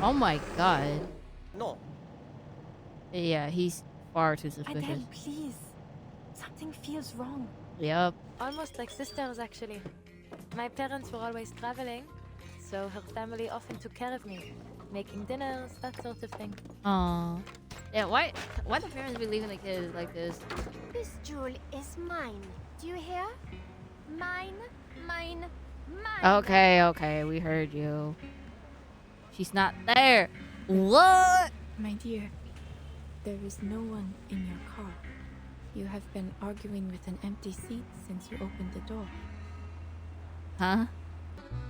Oh my god. No. Yeah, he's far too suspicious. Adele, please. Something feels wrong. Yep. Almost like sisters, actually. My parents were always traveling, so her family often took care of me, making dinners, that sort of thing. Aw. Yeah, why the parents be leaving the kids like this? This jewel is mine. Do you hear? Mine, mine, mine. Okay, we heard you. She's not there. What? My dear, there is no one in your car. You have been arguing with an empty seat since you opened the door. Huh?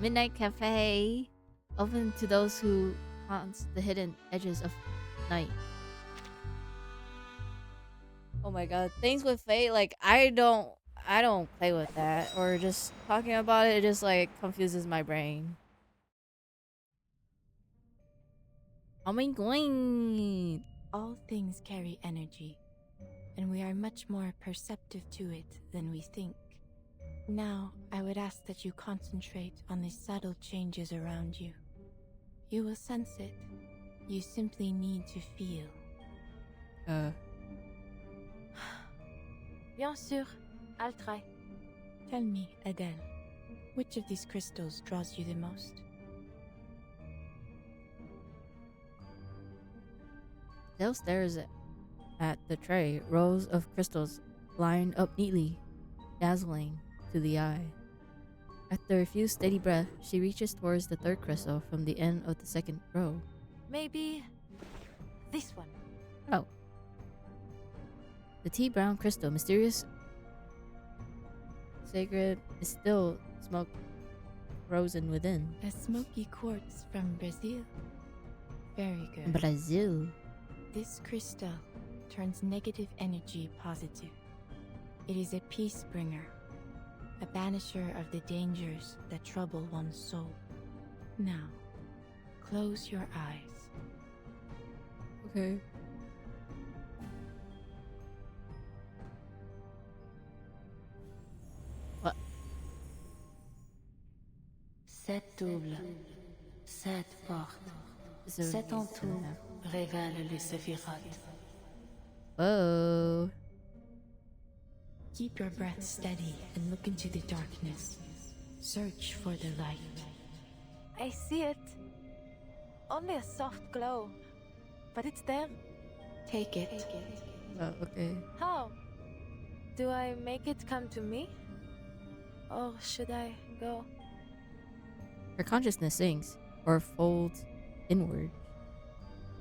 Midnight Cafe. Open to those who haunts the hidden edges of night. Oh my god. Things with fate, like I don't play with that. Or just talking about it just like confuses my brain. Oh my god. All things carry energy, and we are much more perceptive to it than we think. Now, I would ask that you concentrate on the subtle changes around you. You will sense it. You simply need to feel. Bien sûr, I'll try. Tell me, Adele, which of these crystals draws you the most? Dale stares at the tray, rows of crystals lined up neatly, dazzling to the eye. After a few steady breaths, she reaches towards the third crystal from the end of the second row. Maybe this one. Oh. The tea brown crystal, mysterious, sacred, is still smoke frozen within. A smoky quartz from Brazil. Very good. Brazil. This crystal turns negative energy positive. It is a peace bringer, a banisher of the dangers that trouble one's soul. Now, close your eyes. Okay. What? Sept doubles, sept portes, sept en tout révèlent les séphirotes. Whoa. Keep your breath steady and look into the darkness. Search for the light. I see it. Only a soft glow. But it's there. Take it. Oh, okay. How? Do I make it come to me? Or should I go? Her consciousness sinks, or folds inward.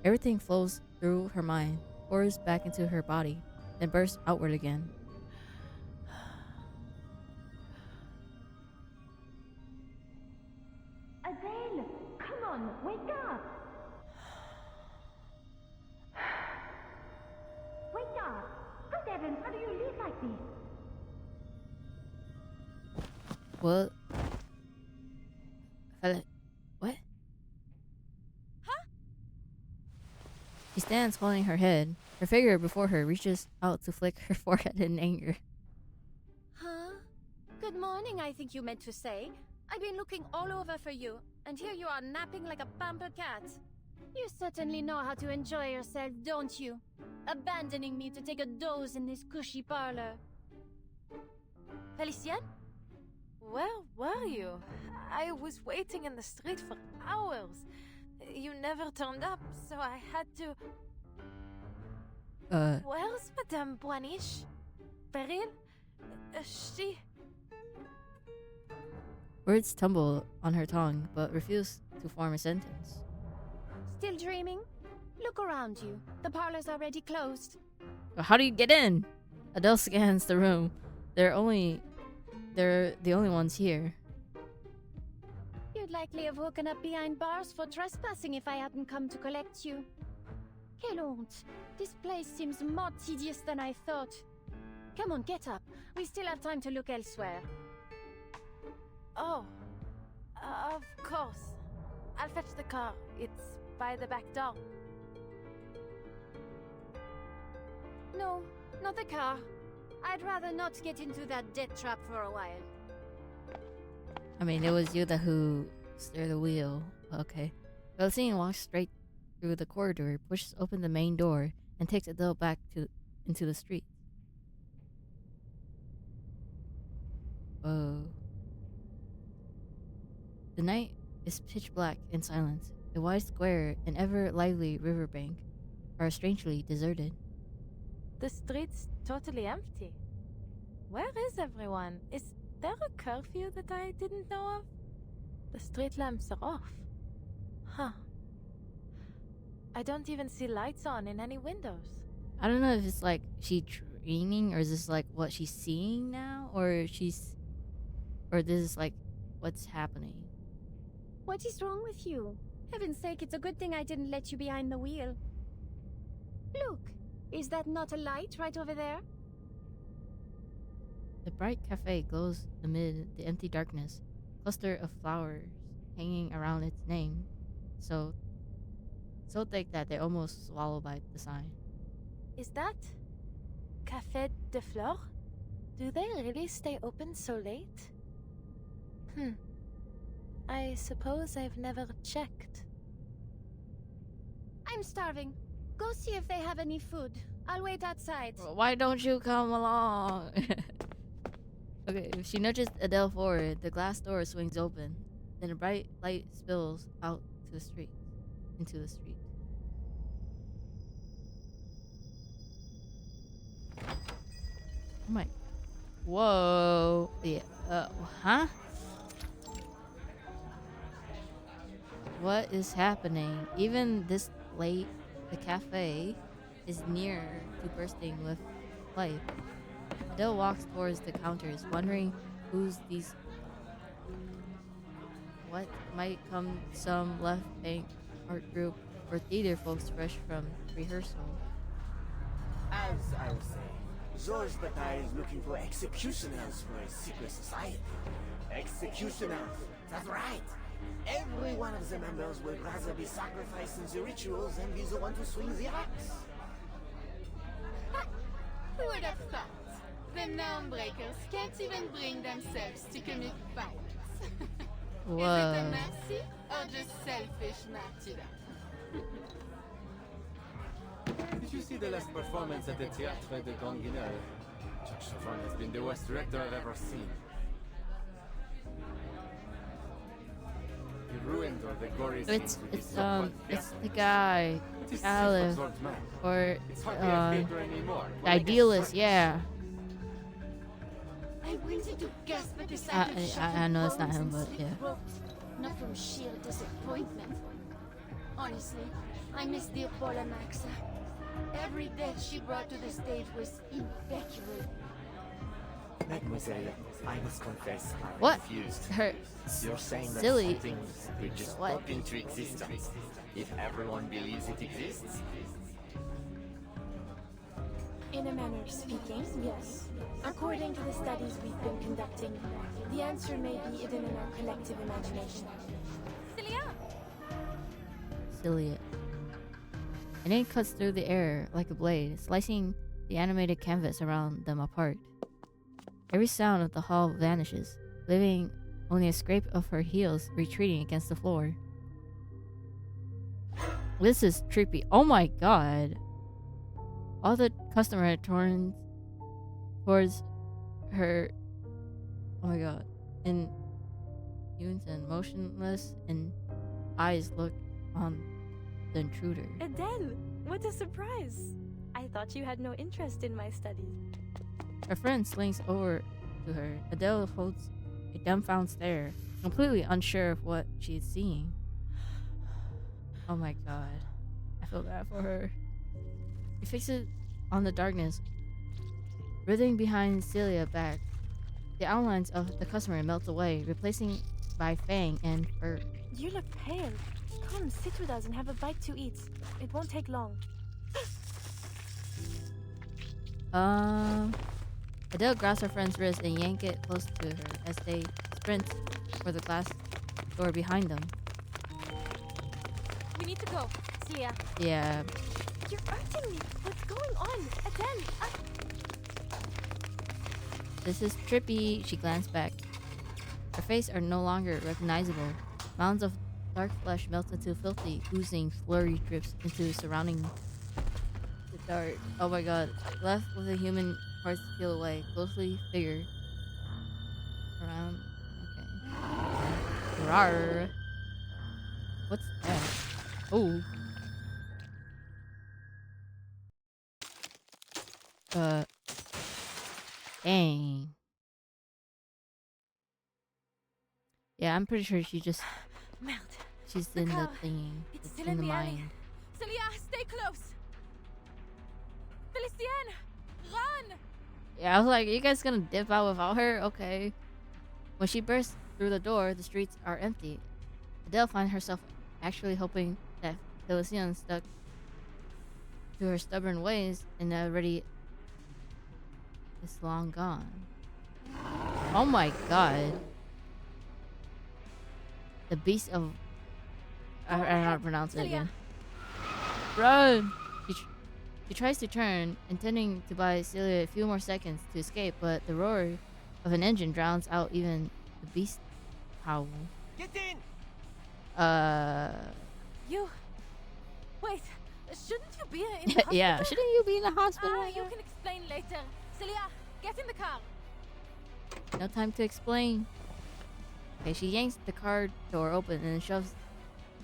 Everything flows through her mind, pours back into her body, then bursts outward again. Adele, come on, wake up. Wake up. Good heavens, how do you live like this? What? What? Huh? She stands holding her head. Her figure before her reaches out to flick her forehead in anger. Huh? Good morning, I think you meant to say. I've been looking all over for you, and here you are napping like a pampered cat. You certainly know how to enjoy yourself, don't you? Abandoning me to take a doze in this cushy parlor. Felicienne? Where were you? I was waiting in the street for hours. You never turned up, so I had to... Where's Madame Boiniche? Beryl? She... Words tumble on her tongue, but refuse to form a sentence. Still dreaming? Look around you. The parlor's already closed. But how do you get in? Adele scans the room. They're the only ones here. You'd likely have woken up behind bars for trespassing if I hadn't come to collect you. Quelle honte. This place seems more tedious than I thought. Come on, get up. We still have time to look elsewhere. Oh. Of course. I'll fetch the car. It's by the back door. No, not the car. I'd rather not get into that death trap for a while. I mean, it was you who steered the wheel. Okay. Felicine walks straight through the corridor, pushes open the main door, and takes Adele back into the street. Whoa. The night is pitch black and silent. The wide square and ever lively riverbank are strangely deserted. The street's totally empty. Where is everyone? Is there a curfew that I didn't know of? The street lamps are off. Huh. I don't even see lights on in any windows. I don't know if it's like she dreaming, or is this like what she's seeing now, or this is like what's happening. What is wrong with you? Heaven's sake, it's a good thing I didn't let you behind the wheel. Look, is that not a light right over there? The bright cafe glows amid the empty darkness, a cluster of flowers hanging around its name, so thick that they're almost swallowed by the sign. Is that Café de Flore? Do they really stay open so late? I suppose I've never checked. I'm starving. Go see if they have any food. I'll wait outside. Why don't you come along? Okay, if she nudges Adele forward, the glass door swings open. Then a bright light spills out to the street, into the street. Oh my! Whoa! Yeah. Huh? What is happening? Even this late, the cafe is near to bursting with life. Adele walks towards the counters, wondering who's these. What might come some left bank art group or theater folks fresh from rehearsal. As I was saying, Georges Bataille is looking for executioners for his secret society. Executioners, that's right. Every one of the members would rather be sacrificed in the rituals than be the one to swing the axe. Who would have thought? The Normbreakers can't even bring themselves to commit violence. Is it a mercy or just selfish martyrdom? Did you see the last performance at the Théâtre de Grand Guignol? Jacques Chauvin has been the worst director I've ever seen. He ruined all the gory scenes with his so-called It's the guy, It is Aleph, self-absorbed man. or It's hardly a theater anymore. the idealist, yeah. I wanted to gasp at the sight of I shattered know it's not bones him, and but split yeah. ropes, not from sheer disappointment. Honestly, I miss the Apollo Maxa. Every death she brought to the stage was impeccable. Mademoiselle, I must confess, I'm What? confused. Her You're saying that silly. something could just What? pop into existence if everyone believes it exists? In a manner of speaking, yes. According to the studies we've been conducting, the answer may be hidden in our collective imagination. Cilia. And it cuts through the air like a blade, slicing the animated canvas around them apart. Every sound of the hall vanishes, leaving only a scrape of her heels retreating against the floor. This is trippy. Oh my god. All the customer turns towards her. Oh my god. In unison, motionless, and eyes look on the intruder. Adele! What a surprise! I thought you had no interest in my studies. Her friend swings over to her. Adele holds a dumbfounded stare, completely unsure of what she is seeing. Oh my god. I feel bad for her. He fixes on the darkness, writhing behind Celia's back. The outlines of the customer melt away, replacing by fang and fur. You look pale. Come, sit with us and have a bite to eat. It won't take long. Adele grabs her friend's wrist and yank it close to her as they sprint for the glass door behind them. We need to go. See ya. Yeah. You're hurting me. What's going on? Adele! This is trippy. She glanced back. Her face are no longer recognizable. Mounds of Dark flesh melts into filthy, oozing flurry drips into surrounding the dart. Oh my god. Left with the human parts peel away. Closely figure. Around. Okay. Rawr. What's that? Oh. Dang. Yeah, I'm pretty sure she's in the thingy. It's It's still in the alley. mind. Celia, stay close. Felicien, run! Yeah, I was like, you guys gonna dip out without her? Okay. When she bursts through the door, the streets are empty. Adele finds herself actually hoping that Felicien stuck to her stubborn ways and already is long gone. Oh my god. The beast of... I don't know how to pronounce it again. Run! She tries to turn, intending to buy Celia a few more seconds to escape, but the roar of an engine drowns out even the beast howl. Get in! You... Wait, shouldn't you be in the hospital? Yeah, shouldn't you be in the hospital? You can explain later. Celia, get in the car. No time to explain. Okay, she yanks the car door open and shoves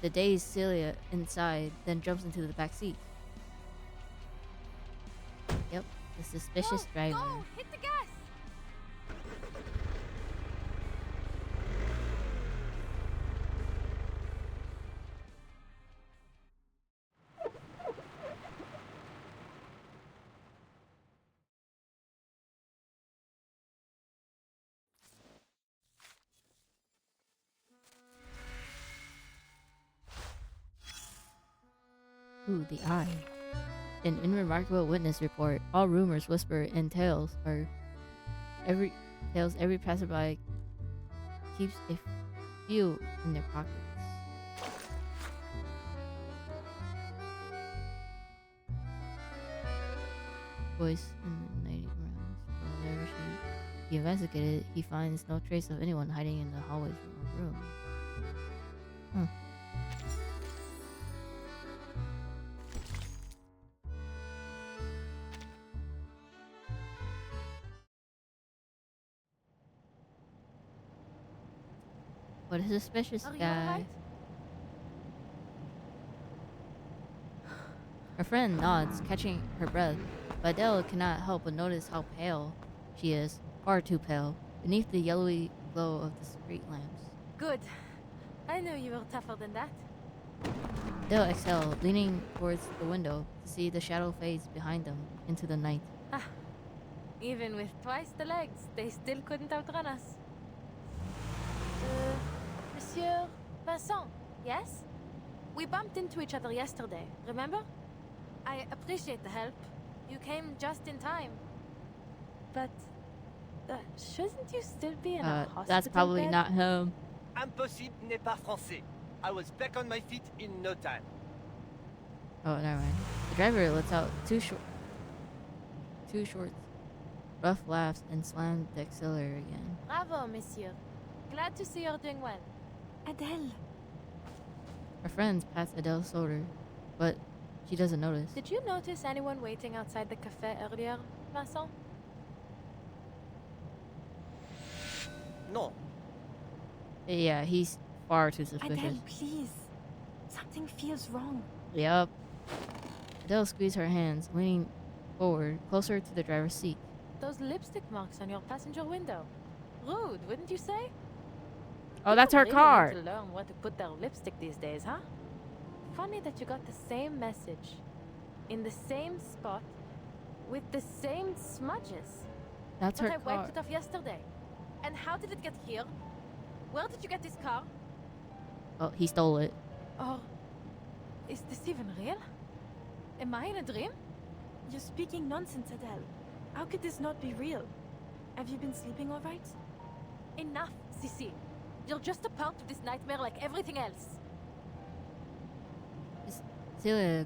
the dazed Celia inside, then jumps into the back seat. Yep, the suspicious driver. Go! Hit the gas! Ooh, the eye. An unremarkable witness report. All rumors, whisper, and tales every passerby keeps a few in their pockets. Voice in the night rounds. Whenever he investigated, he finds no trace of anyone hiding in the hallways or room. Huh. What a suspicious Are you guy. alright? Her friend nods, catching her breath, but Adele cannot help but notice how pale she is, far too pale, beneath the yellowy glow of the street lamps. Good. I knew you were tougher than that. Adele exhaled, leaning towards the window to see the shadow fades behind them into the night. Even with twice the legs, they still couldn't outrun us. Monsieur Vincent, yes? We bumped into each other yesterday, remember? I appreciate the help. You came just in time. But, shouldn't you still be in a hospital That's probably bed? not him. Impossible n'est pas français. I was back on my feet in no time. Oh, never mind. The driver lets out two shorts, rough laughs, and slammed the accelerator again. Bravo, monsieur. Glad to see you're doing well. Adele. Her friends pats Adele's shoulder, but she doesn't notice. Did you notice anyone waiting outside the cafe earlier, Vincent? No. Yeah, he's far too suspicious. Adele, please. Something feels wrong. Yep. Adele squeezed her hands, leaning forward, closer to the driver's seat. Those lipstick marks on your passenger window. Rude, wouldn't you say? Oh, that's her People car. really need to learn where to put their lipstick these days, huh? Funny that you got the same message, in the same spot, with the same smudges. That's But her I car. wiped it off yesterday. And how did it get here? Where did you get this car? Oh, he stole it. Or is this even real? Am I in a dream? You're speaking nonsense, Adele. How could this not be real? Have you been sleeping all right? Enough, Sissy. You're just a part of this nightmare like everything else. Celia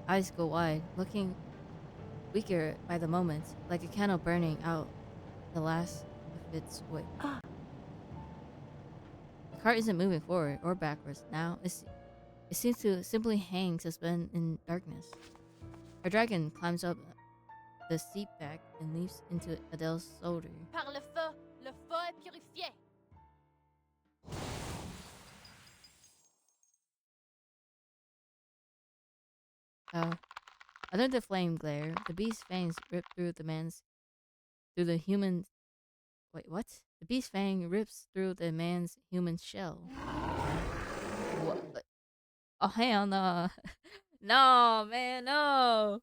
eyes go wide, looking weaker by the moment, like a candle burning out the last of its wick. The cart isn't moving forward or backwards. Now it seems to simply hang suspended in darkness. Her dragon climbs up the steep back and leaps into Adele's shoulder. Par le feu est purifié. Under the flame glare, the beast's fangs rip through the human. Wait, what? The beast's fang rips through the man's human shell. What? Oh hell no! No, man, no!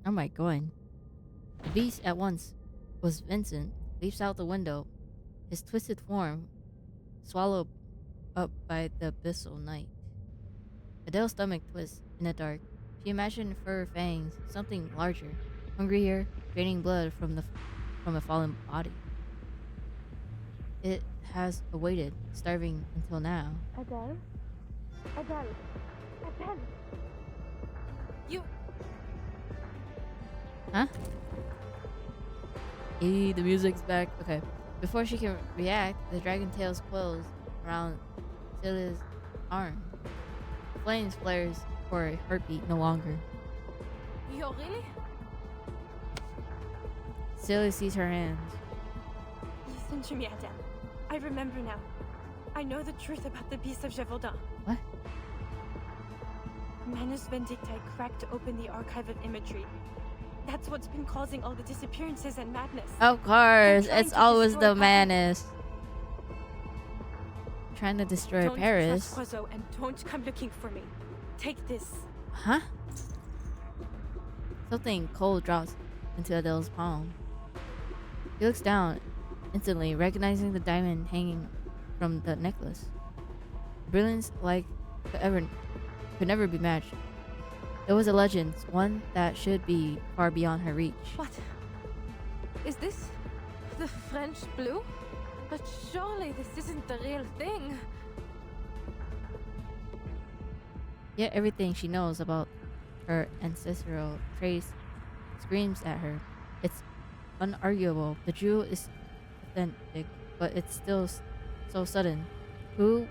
Oh my god! The beast at once was Vincent. Leaps out the window, his twisted form swallowed up by the abyssal night. Adele's stomach twists in the dark. She imagined fur fangs, something larger, hungrier, draining blood from a fallen body. It has awaited, starving until now. Adele? Adele? Adele? You... Huh? Hey, the music's back. Okay. Before she can react, the dragon tails coils around Celia's arm. The flames flares for a heartbeat no longer. You really? Celia sees her hands. Listen to me, Adele. I remember now. I know the truth about the beast of Gévaudan. What? Manus Vindictae cracked open the archive of imagery. That's what's been causing all the disappearances and madness. Of course, They're it's trying to always destroy the Paris. Manus. Trying to destroy Don't Paris. trust Crozo and don't come looking for me. Take this. Huh? Something cold drops into Adele's palm. He looks down, instantly recognizing the diamond hanging from the necklace. Brilliance could never be matched. It was a legend, one that should be far beyond her reach. What? Is this the French blue? But surely this isn't the real thing. Yet everything she knows about her ancestral trace screams at her. It's unarguable. The jewel is authentic, but it's still so sudden. Who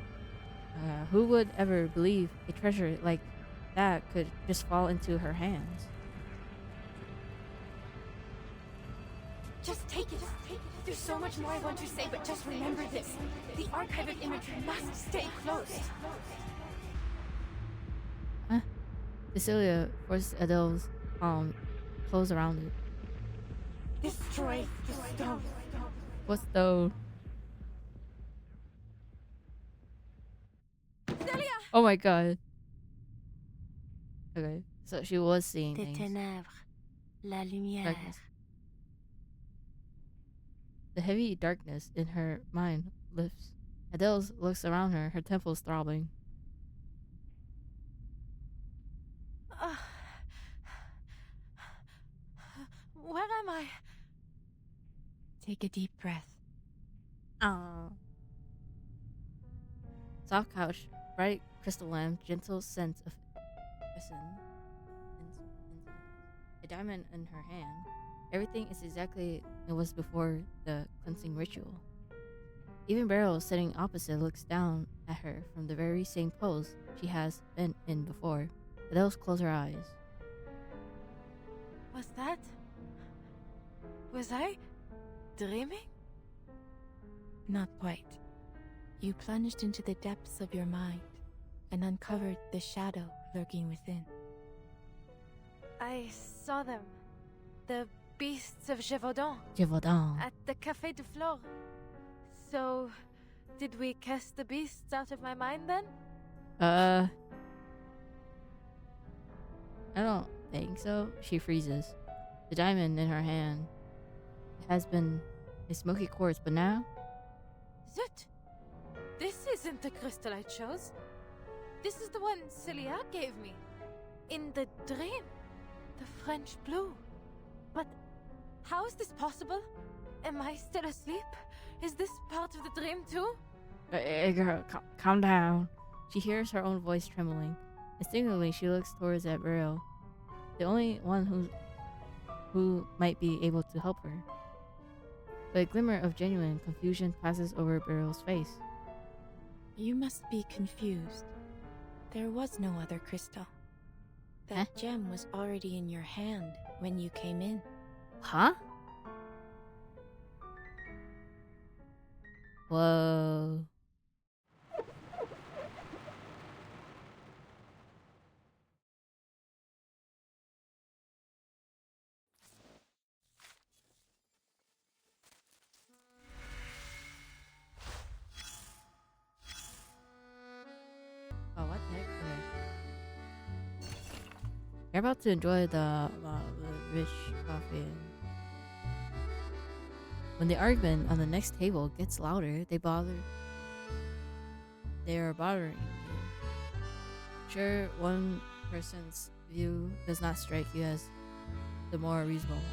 would ever believe a treasure like that could just fall into her hands? Just take it. There's so much more I want to say, but just remember this. The archive of imagery must stay closed. Huh? Cecilia forced Adele's palm close around it. Destroy the stone. What stone? Celia! Oh my god. Okay, so she was seeing Des things. ténèbres, la lumière. Darkness. The heavy darkness in her mind lifts. Adele looks around her, her temples throbbing. Where am I? Take a deep breath. Soft couch, bright crystal lamp, gentle scent of incense, a diamond in her hand. Everything is exactly it was before the cleansing ritual. Even Beryl, sitting opposite, looks down at her from the very same pose she has been in before. Adele closes her eyes. Was I dreaming? Not quite. You plunged into the depths of your mind and uncovered the shadow lurking within. I saw them. The beasts of Gévaudan. Gévaudan. At the Café de Flore. So, did we cast the beasts out of my mind then? I don't think so. She freezes. The diamond in her hand has been a smoky quartz, but now Zut! This isn't the crystal I chose. This is the one Celia gave me. In the dream. The French blue. But how is this possible? Am I still asleep? Is this part of the dream too? Hey, girl, calm down. She hears her own voice trembling. Instinctively, she looks towards Beryl, the only one who might be able to help her. But a glimmer of genuine confusion passes over Beryl's face. You must be confused. There was no other crystal. That gem was already in your hand when you came in. Huh? Whoa. Oh, what the heck? Okay. You're about to enjoy the rich coffee. When the argument on the next table gets louder, they are bothering you. Sure, one person's view does not strike you as the more reasonable one.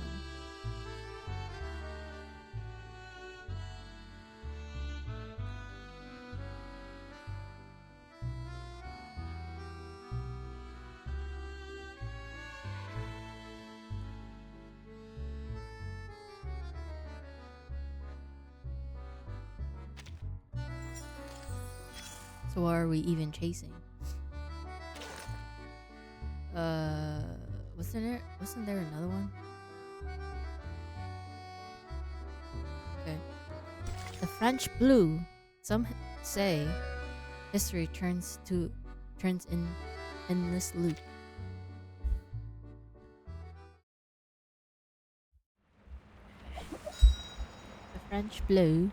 So what are we even chasing? Wasn't there another one? Okay. The French blue. Some say history turns in endless loop. The French blue.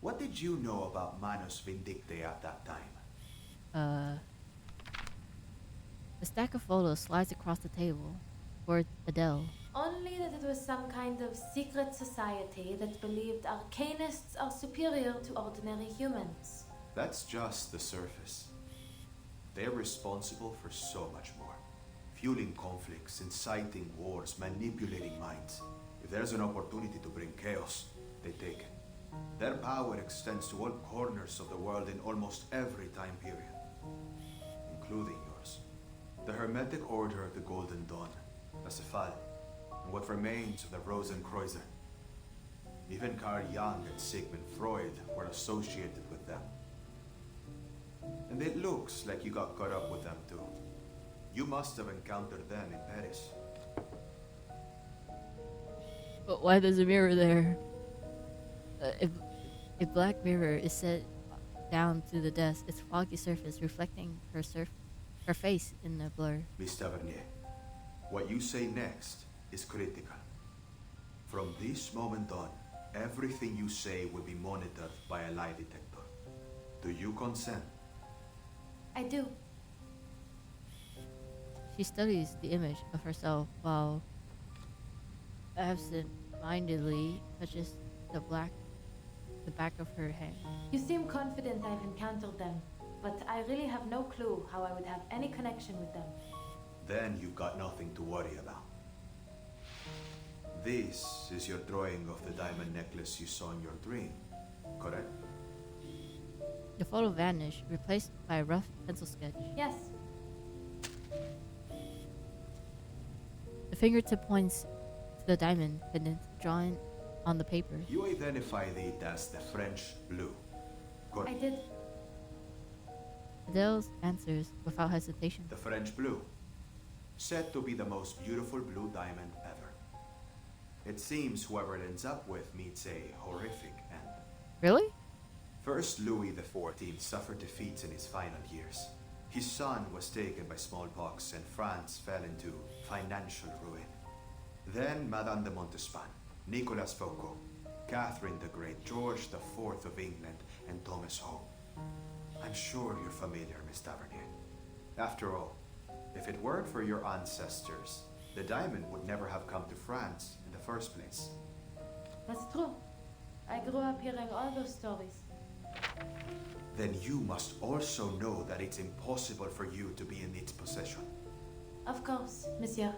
What did you know about Manus Vindicte at that time? The stack of photos slides across the table toward Adele. Only that it was some kind of secret society that believed arcanists are superior to ordinary humans. That's just the surface. They're responsible for so much more. Fueling conflicts, inciting wars, manipulating minds. If there's an opportunity to bring chaos, they take it. Their power extends to all corners of the world in almost every time period, including yours. The Hermetic Order of the Golden Dawn, Parsifal, and what remains of the Rosenkreuzer. Even Carl Jung and Sigmund Freud were associated with them. And it looks like you got caught up with them too. You must have encountered them in Paris. But why there's a mirror there? If Black Mirror is set down to the desk, its foggy surface reflecting her face in the blur. Miss Tavernier, what you say next is critical. From this moment on, everything you say will be monitored by a lie detector. Do you consent? I do. She studies the image of herself while absent-mindedly touches the back of her hand. You seem confident I've encountered them, but I really have no clue how I would have any connection with them. Then you've got nothing to worry about. This is your drawing of the diamond necklace you saw in your dream, correct? The photo vanished, replaced by a rough pencil sketch. Yes. The fingertip points to the diamond pendant drawn on the paper. You identified it as the French blue, correct? I did. Adele answers without hesitation. The French blue, said to be the most beautiful blue diamond ever. It seems whoever it ends up with meets a horrific end. Really? First, Louis XIV suffered defeats in his final years. His son was taken by smallpox and France fell into financial ruin. Then Madame de Montespan, Nicolas Foucault, Catherine the Great, George IV of England, and Thomas Home. I'm sure you're familiar, Miss Tavernier. After all, if it weren't for your ancestors, the diamond would never have come to France in the first place. That's true. I grew up hearing all those stories. Then you must also know that it's impossible for you to be in its possession. Of course, monsieur.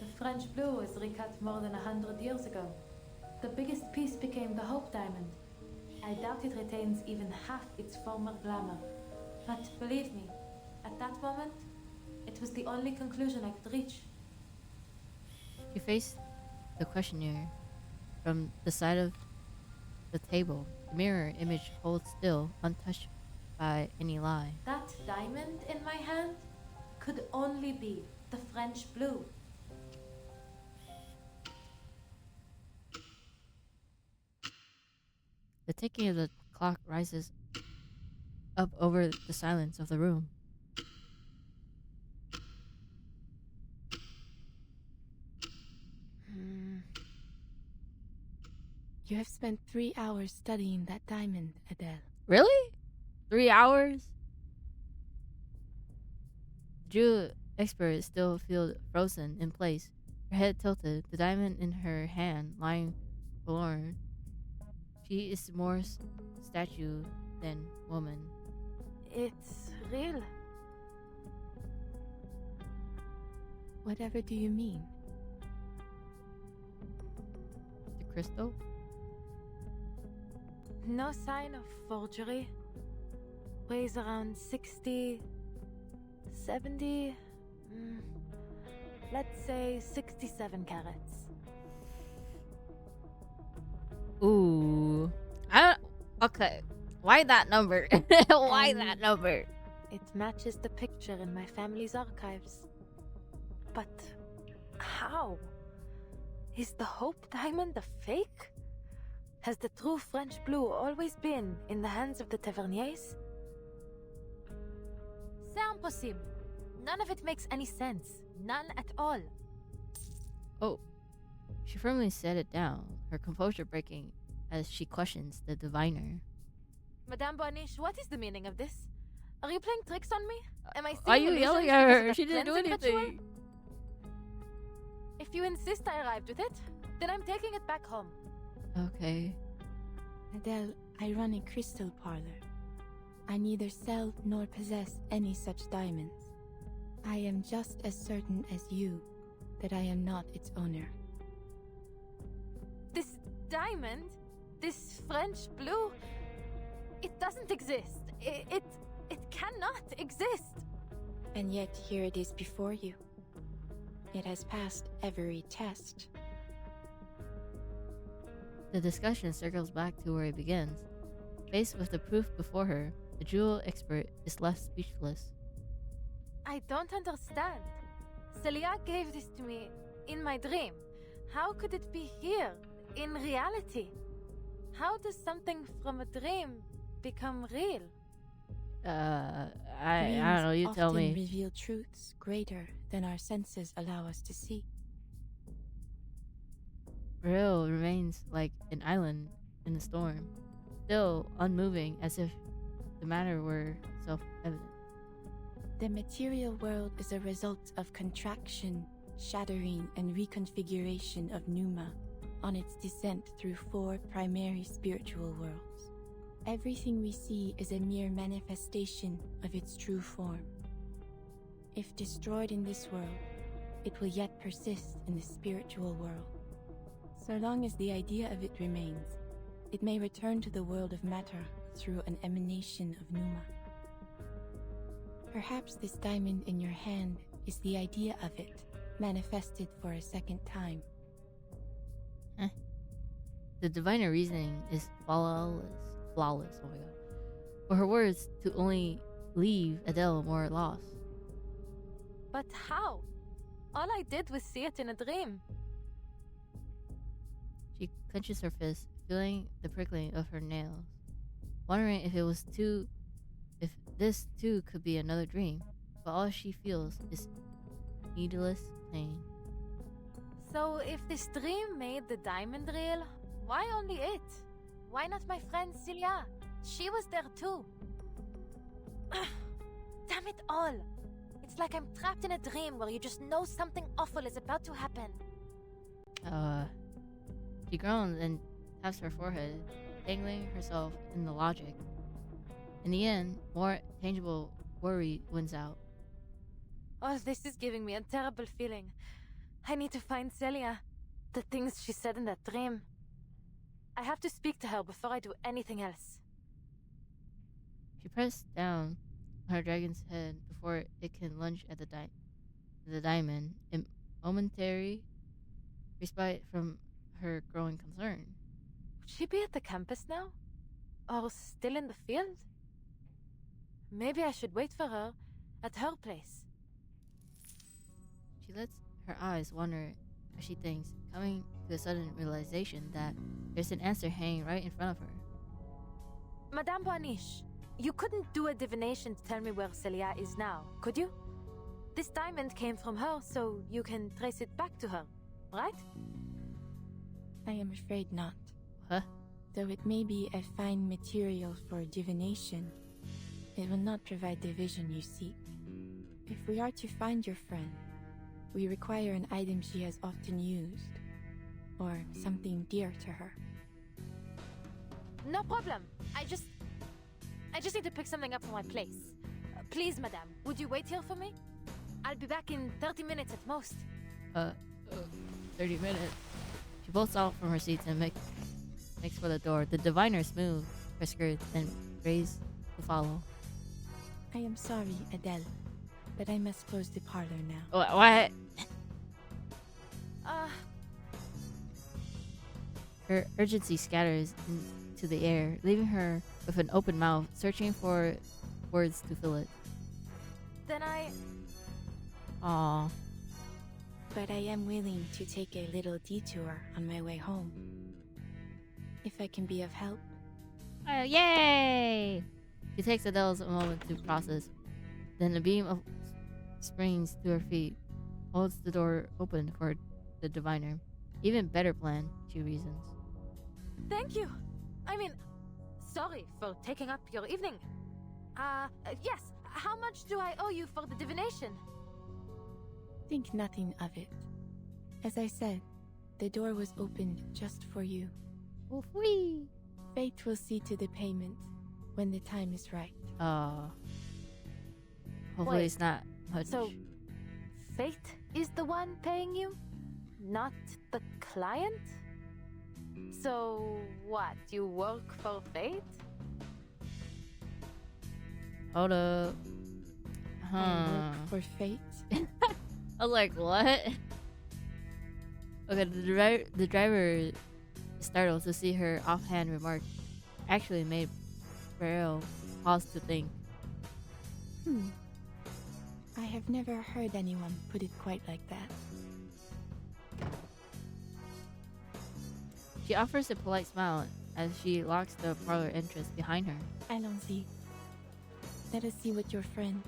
The French blue was recut more than 100 years ago. The biggest piece became the Hope Diamond. I doubt it retains even half its former glamour. But believe me, at that moment, it was the only conclusion I could reach. She faced the questionnaire from the side of the table. The mirror image holds still, untouched by any lie. That diamond in my hand could only be the French blue. The ticking of the clock rises up over the silence of the room. You have spent 3 hours studying that diamond, Adele. Really? 3 hours? Jewel expert still feels frozen in place, her head tilted, the diamond in her hand lying forlorn. She is more statue than woman. It's real. Whatever do you mean? The crystal? No sign of forgery. Weighs around 60, 70, let's say 67 carats. Ooh. Okay. Why that number? Why that number? It matches the picture in my family's archives. But how? Is the Hope Diamond a fake? Has the true French blue always been in the hands of the Taverniers? C'est impossible. None of it makes any sense. None at all. Oh. She firmly set it down, her composure breaking as she questions the diviner. Madame Boniche, what is the meaning of this? Are you playing tricks on me? Am I seeing Why are you illusions yelling at because her? of She that didn't do cleansing anything. ritual? If you insist I arrived with it, then I'm taking it back home. Okay. Adele, I run a crystal parlor. I neither sell nor possess any such diamonds. I am just as certain as you that I am not its owner. This diamond, this French blue, it doesn't exist. It cannot exist. And yet here it is before you. It has passed every test. The discussion circles back to where it begins. Faced with the proof before her, the jewel expert is left speechless. I don't understand. Celia gave this to me in my dream. How could it be here, in reality? How does something from a dream become real? I don't know, you tell me. Dreams often reveal truths greater than our senses allow us to see. Beryl remains like an island in the storm, still unmoving as if the matter were self-evident. The material world is a result of contraction, shattering, and reconfiguration of Pneuma on its descent through 4 primary spiritual worlds. Everything we see is a mere manifestation of its true form. If destroyed in this world, it will yet persist in the spiritual world. So long as the idea of it remains, it may return to the world of matter through an emanation of Pneuma. Perhaps this diamond in your hand is the idea of it, manifested for a second time. The diviner reasoning is flawless. Oh my god. For her words to only leave Adele more lost. But how? All I did was see it in a dream. She clenches her fist, feeling the prickling of her nails, wondering if this too could be another dream. But all she feels is needless pain. So if this dream made the diamond real, why only it? Why not my friend Celia? She was there too. Damn it all! It's like I'm trapped in a dream where you just know something awful is about to happen. She groans and taps her forehead, tangling herself in the logic. In the end, more tangible worry wins out. Oh, this is giving me a terrible feeling. I need to find Celia. The things she said in that dream. I have to speak to her before I do anything else. She pressed down on her dragon's head before it can lunge at the diamond in momentary respite from her growing concern. Would she be at the campus now? Or still in the field? Maybe I should wait for her at her place. She lets her eyes wander as she thinks, coming to a sudden realization that there's an answer hanging right in front of her. Madame Boaniche, you couldn't do a divination to tell me where Celia is now, could you? This diamond came from her, so you can trace it back to her, right? I am afraid not. Huh? Though it may be a fine material for divination, it will not provide the vision you seek. If we are to find your friend, we require an item she has often used, or something dear to her. No problem. I just need to pick something up from my place. Please, madame, would you wait here for me? I'll be back in 30 minutes at most. 30 minutes. She bolts out from her seat and makes for the door. The diviner smooths her skirts and raised to follow. I am sorry, Adele, but I must close the parlor now. What? Her urgency scatters into the air, leaving her with an open mouth, searching for words to fill it. Then Aww. But I am willing to take a little detour on my way home. If I can be of help. Oh, yay! She takes Adele's a moment to process. Then a beam of springs to her feet, holds the door open for the diviner. Even better plan, she reasons. thank you. I mean, sorry for taking up your evening. Yes, how much do I owe you for the divination? Think nothing of it. As I said, the door was opened just for you. Oof wee! Fate will see to the payment when the time is right. Hopefully Wait, it's not much. So, fate is the one paying you? Not the client? So, what, you work for fate? Hold up. I work for fate. I was like, what? Okay, the driver is startled to see her offhand remark actually made Beryl pause to think. I have never heard anyone put it quite like that. She offers a polite smile as she locks the parlor entrance behind her. Allons-y. Let us see what your friend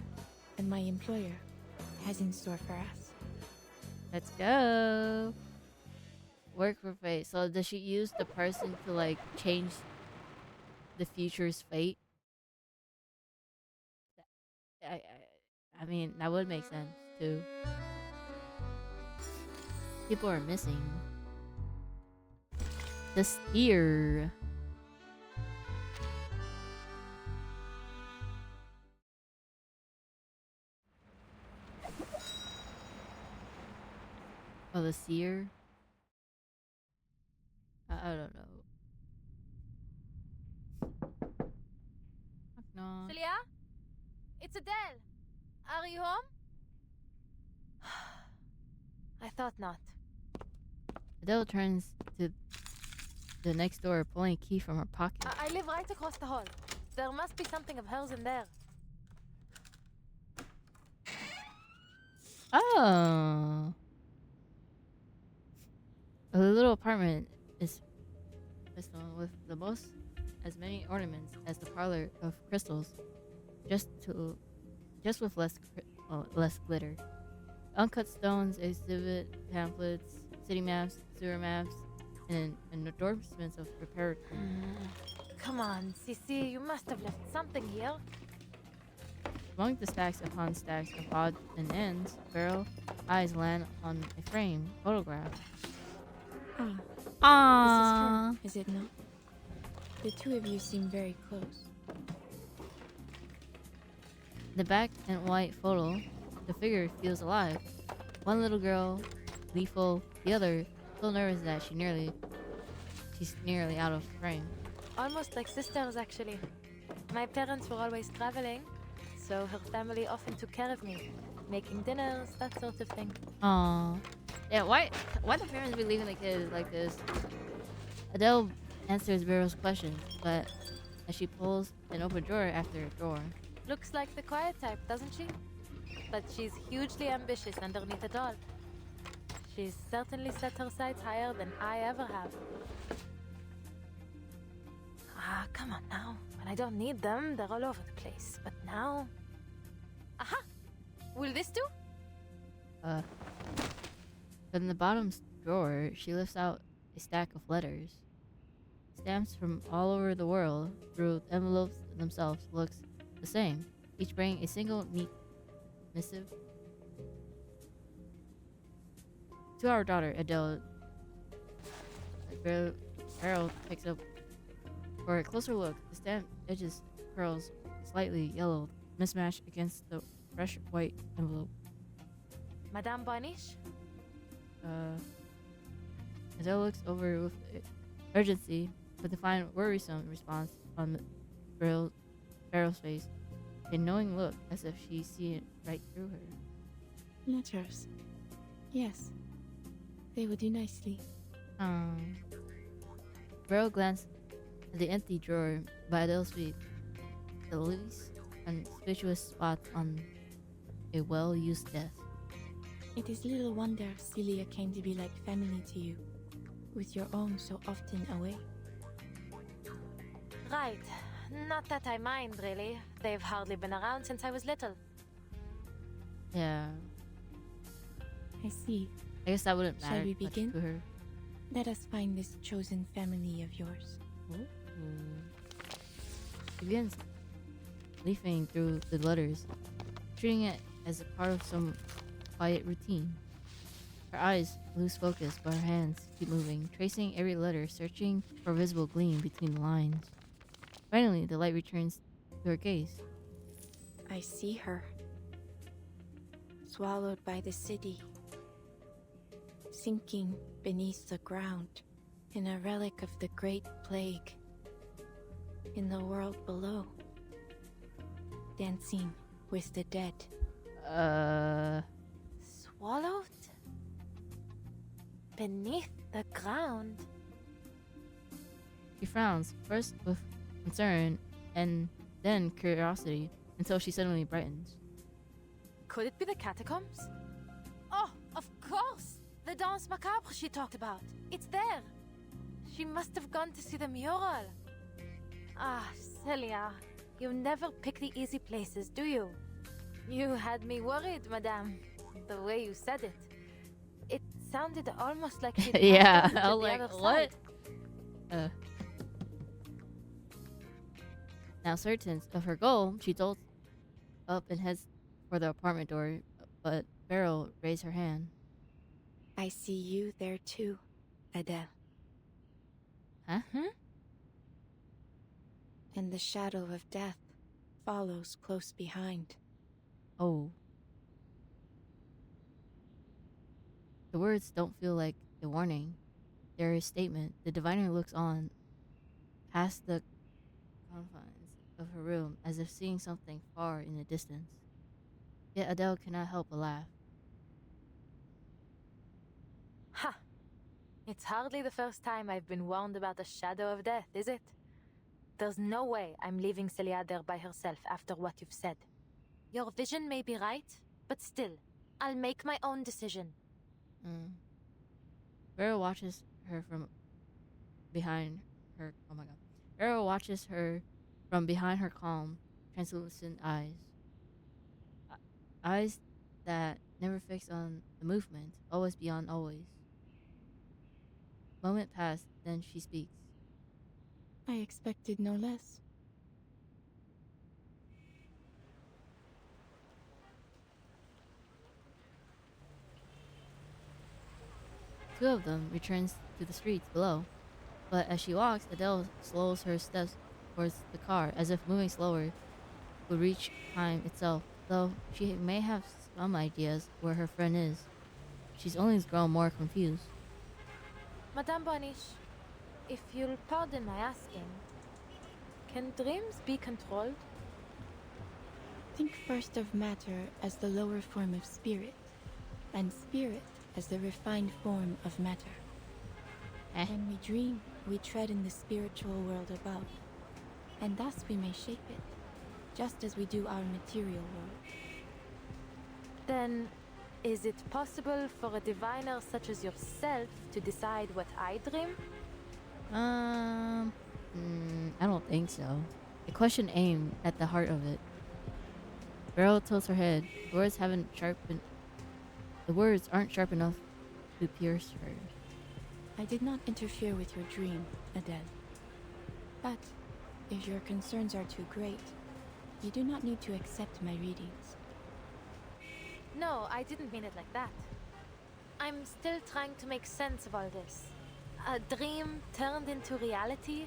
and my employer has in store for us. Let's go. Work for fate. So does she use the person to like change the future's fate? I mean, that would make sense too. People are missing. The steer. Oh, the seer? I don't know. Knock knock. Celia? It's Adele. Are you home? I thought not. Adele turns to the next door, pulling a key from her pocket. I live right across the hall. There must be something of hers in there. Oh. The little apartment is with as many ornaments as the parlor of crystals, just with less glitter. Uncut stones exhibit pamphlets, city maps, sewer maps, and endorsements of repair. Come on, Sissy, you must have left something here. Among the stacks upon stacks of odds and ends, Beryl eyes land on a framed photograph. Aww. This is her, is it not? The two of you seem very close. The black and white photo, the figure feels alive. One little girl, gleeful, the other so nervous that she's nearly out of frame. Almost like sisters, actually. My parents were always traveling, so her family often took care of me, making dinners, that sort of thing. Aw. Yeah, why the parents be leaving the kids like this? Adele answers Beryl's questions, but as she pulls an open drawer after drawer. Looks like the quiet type, doesn't she? But she's hugely ambitious underneath it all. She's certainly set her sights higher than I ever have. Ah, come on now. When I don't need them, they're all over the place. But now... Aha! Will this do? From the bottom drawer, she lifts out a stack of letters. Stamps from all over the world, through the envelopes themselves looks the same, each bringing a single neat missive. To our daughter, Adele. Beryl picks up. For a closer look, the stamp edges curls slightly yellowed, mismatched against the fresh white envelope. Madame Boniche? Adele looks over with urgency, but to find worrisome response on Beryl's face. A knowing look, as if she's seen right through her. Letters. Yes. They would do nicely. Beryl glanced at the empty drawer by Adele's feet. The least conspicuous spot on a well-used desk. It is little wonder Celia came to be like family to you, with your own so often away. Right. Not that I mind, really. They've hardly been around since I was little. Yeah. I see. I guess that wouldn't matter Shall we much begin? to her. Let us find this chosen family of yours. She begins leafing through the letters, treating it as a part of some quiet routine. Her eyes lose focus, but her hands keep moving, tracing every letter, searching for a visible gleam between the lines. Finally, the light returns to her gaze. I see her. Swallowed by the city. Sinking beneath the ground, in a relic of the Great Plague. In the world below. Dancing with the dead. Swallowed? Beneath the ground? She frowns, first with concern and then curiosity, until she suddenly brightens. Could it be the catacombs? Oh, of course! The Danse Macabre she talked about. It's there. She must have gone to see the mural. Ah, Celia, you never pick the easy places, do you? You had me worried, madame. The way you said it. It sounded almost like she'd Yeah, passed on to I was the like, other what? side. Now certain of her goal, she jolts up and heads for the apartment door, but Beryl raised her hand. I see you there too, Adele. Huh? And the shadow of death follows close behind. Oh. The words don't feel like a warning. They're a statement. The diviner looks on, past the confines of her room, as if seeing something far in the distance. Yet Adele cannot help but laugh. Ha! It's hardly the first time I've been warned about the shadow of death, is it? There's no way I'm leaving Celia there by herself after what you've said. Your vision may be right, but still, I'll make my own decision. Beryl watches her from behind her. Oh my god. Beryl watches her from behind her calm, translucent eyes. Eyes that never fix on the movement, always beyond always. Moment passed, then she speaks. I expected no less. Two of them returns to the streets below, but as she walks, Adele slows her steps towards the car, as if moving slower would reach time itself, though she may have some ideas where her friend is. She's only grown more confused. Madame Boniche, if you'll pardon my asking, can dreams be controlled? Think first of matter as the lower form of spirit, and spirit as the refined form of matter. When we dream, we tread in the spiritual world above, and thus we may shape it, just as we do our material world. Then, is it possible for a diviner such as yourself to decide what I dream? I don't think so. The question aimed at the heart of it. Beryl tilts her head. The words aren't sharp enough to pierce her. I did not interfere with your dream, Adele. But if your concerns are too great, you do not need to accept my readings. No, I didn't mean it like that. I'm still trying to make sense of all this. A dream turned into reality.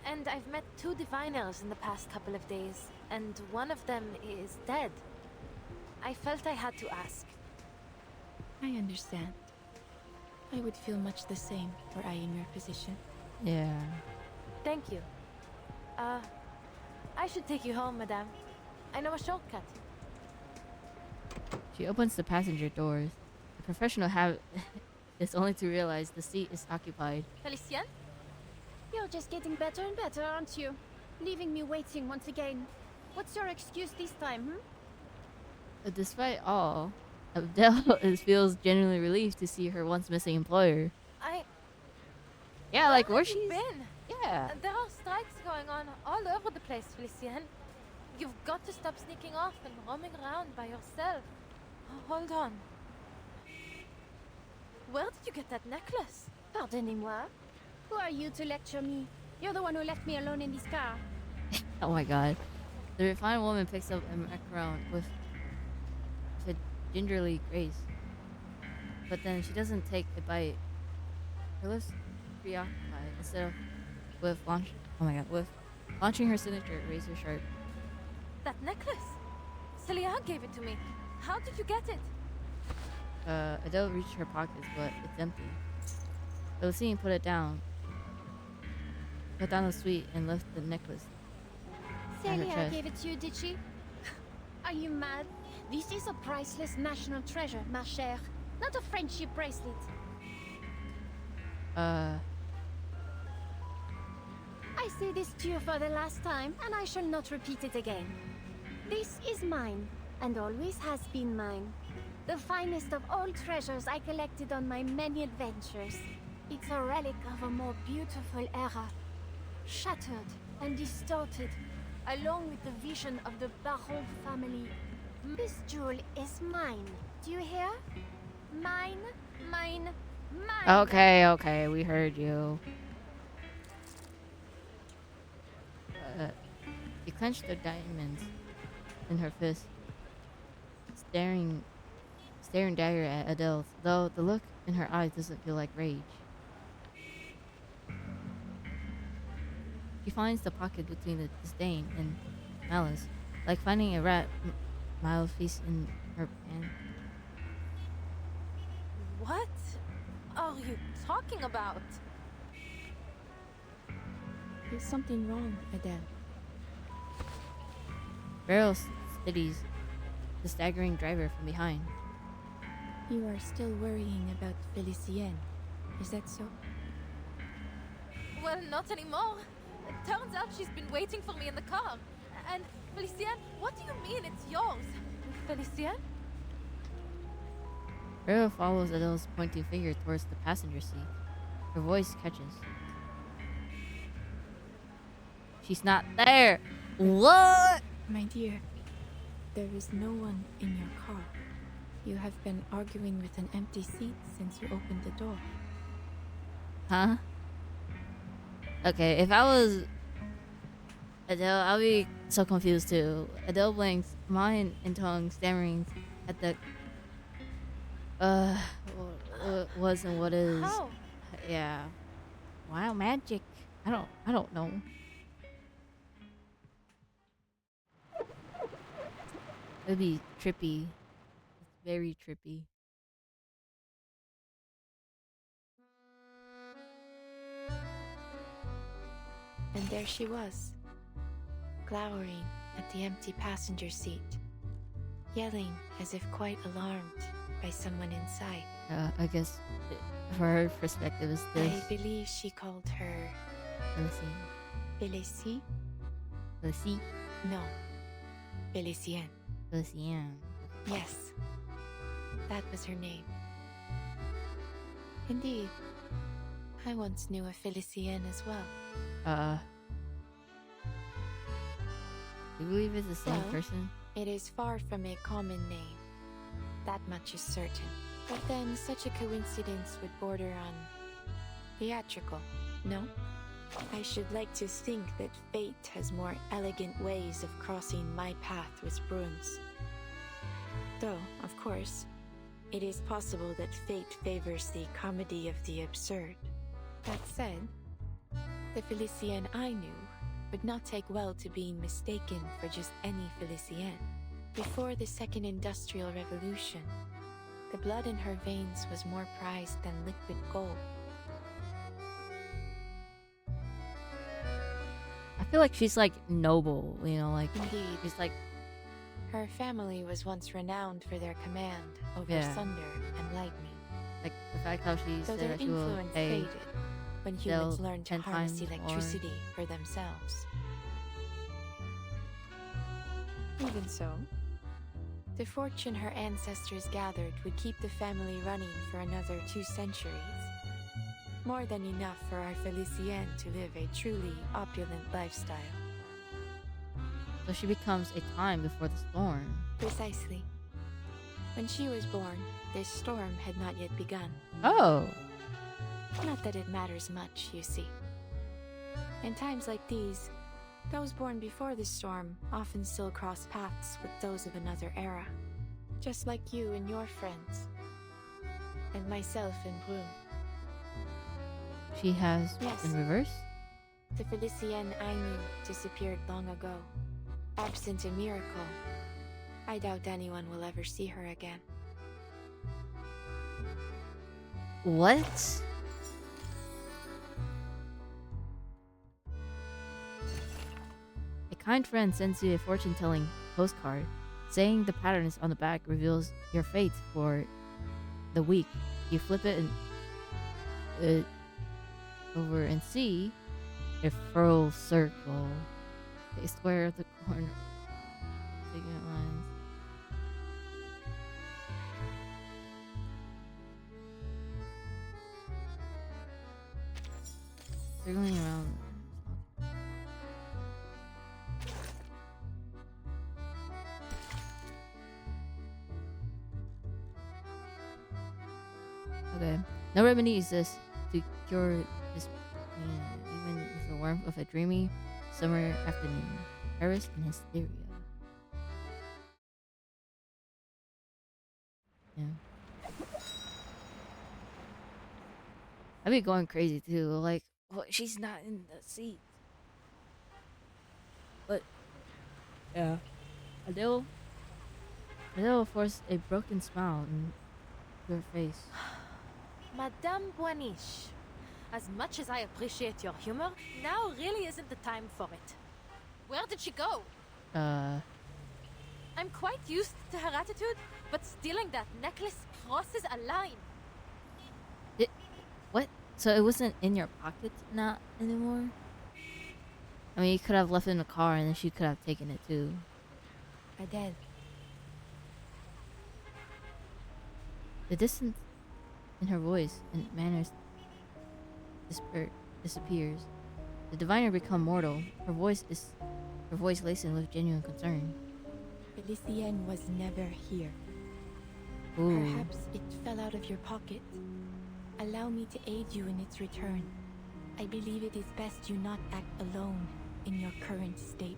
And I've met 2 diviners in the past couple of days, and one of them is dead. I felt I had to ask. I understand. I would feel much the same were I in your position. Yeah. Thank you. I should take you home, madame. I know a shortcut. She opens the passenger doors. The professional is only to realize the seat is occupied. Felicien? You're just getting better and better, aren't you? Leaving me waiting once again. What's your excuse this time, Despite all, Adele feels genuinely relieved to see her once missing employer. Yeah, like where she's been? Yeah. There are strikes going on all over the place, Felicien. You've got to stop sneaking off and roaming around by yourself. Hold on. Where did you get that necklace? Pardonnez-moi. Who are you to lecture me? You're the one who left me alone in this car. Oh my god. The refined woman picks up a macaron with a gingerly grace. But then she doesn't take a bite. Her lips preoccupied instead of with launching her signature razor sharp. That necklace? Celia gave it to me. How did you get it? Adele reached her pockets, but it's empty. Lucine put down the sweet and left the necklace. Celia gave it to you, did she? Are you mad? This is a priceless national treasure, ma chère. Not a friendship bracelet. I say this to you for the last time, and I shall not repeat it again. This is mine, and always has been mine. The finest of all treasures I collected on my many adventures. It's a relic of a more beautiful era. Shattered and distorted, along with the vision of the Beryl family. This jewel is mine. Do you hear? Mine, mine, mine. Okay, we heard you. She clenched the diamonds in her fist, staring dagger at Adele, though the look in her eyes doesn't feel like rage. She finds the pocket between the disdain and malice, like finding a rat mild feast in her pan. What are you talking about? There's something wrong, Adele. Beryl steadies the staggering driver from behind. You are still worrying about Felicien. Is that so? Well, not anymore. It turns out she's been waiting for me in the car. And, Felicien, what do you mean it's yours? Felicien? Beryl follows Adele's pointing finger towards the passenger seat. Her voice catches. She's not there! What? My dear, there is no one in your car. You have been arguing with an empty seat since you opened the door. Huh? Okay, if I was Adele, I'll be so confused too. Adele blinks, mind and tongue stammering at the was and what is. How? Yeah. Wow, magic. I don't know. It'd be trippy. It's very trippy. And there she was, glowering at the empty passenger seat, yelling as if quite alarmed by someone inside. I guess for her perspective is this. I believe she called her Félicie. Félicie? No. Félicienne. Félicienne. Yes. That was her name. Indeed. I once knew a Félicienne as well. Do you believe it's the same person? It is far from a common name. That much is certain. But then such a coincidence would border on theatrical, no? I should like to think that fate has more elegant ways of crossing my path with Bruns. Though, of course, it is possible that fate favors the comedy of the absurd. That said, the Félicienne I knew would not take well to being mistaken for just any Félicienne. Before the Second Industrial Revolution, the blood in her veins was more prized than liquid gold. I feel like she's like noble, you know, like Indeed. she's like Her family was once renowned for their command over thunder and lightning. Like the fact how she Though said their that she will influence pay faded when humans they'll learned to 10 harness times more. electricity for themselves. Even so, the fortune her ancestors gathered would keep the family running for another 2 centuries. More than enough for our Félicienne to live a truly opulent lifestyle. So she becomes a time before the storm. Precisely. When she was born, this storm had not yet begun. Oh. Not that it matters much, you see. In times like these, those born before the storm often still cross paths with those of another era. Just like you and your friends. And myself and Brune. She has Yes. in reverse? The Félicienne I knew disappeared long ago. Absent a miracle, I doubt anyone will ever see her again. What? A kind friend sends you a fortune-telling postcard. Saying the patterns on the back reveals your fate for the week. You flip it and over and see a full circle, a square at the corner, figure lines. Circling around. Okay. No remedy exists to cure this pain, even with the warmth of a dreamy summer afternoon. Paris and hysteria. Yeah. I'd be going crazy too. Like, well, she's not in the seat. But, yeah. Adele forced a broken smile into her face. Madame Boiniche, as much as I appreciate your humor, now really isn't the time for it. Where did she go? I'm quite used to her attitude, but stealing that necklace crosses a line. What? So it wasn't in your pocket not anymore? I mean, you could have left it in the car and then she could have taken it too. Adele. The distance in her voice and manners disappears. The diviner become mortal. Her voice lacing with genuine concern. Félicienne was never here. Ooh. Perhaps it fell out of your pocket. Allow me to aid you in its return. I believe it is best you not act alone in your current state.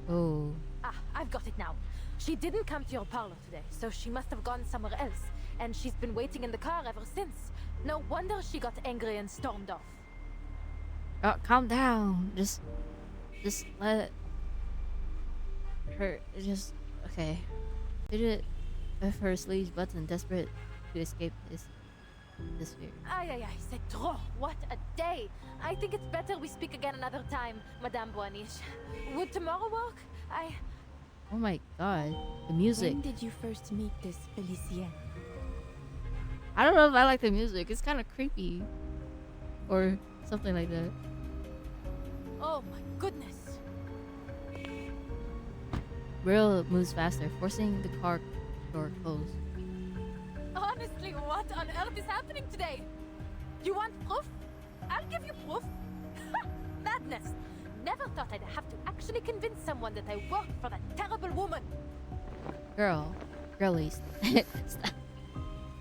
Oh. Ah, I've got it now. She didn't come to your parlor today, so she must have gone somewhere else. And she's been waiting in the car ever since. No wonder she got angry and stormed off. Oh, calm down. Just let her just okay. Fidget with her sleeves button, desperate to escape this disappeared. Aye, aye, aye, c'est trop. What a day. I think it's better we speak again another time, Madame Boaniche. Would tomorrow work? Oh my god, the music. When did you first meet this Felicien? I don't know if I like the music. It's kind of creepy. Or something like that. Oh my goodness. Beryl moves faster, forcing the car door closed. Honestly, what on earth is happening today? You want proof? I'll give you proof. Madness. Never thought I'd have to actually convince someone that I work for that terrible woman. Girlie, stop.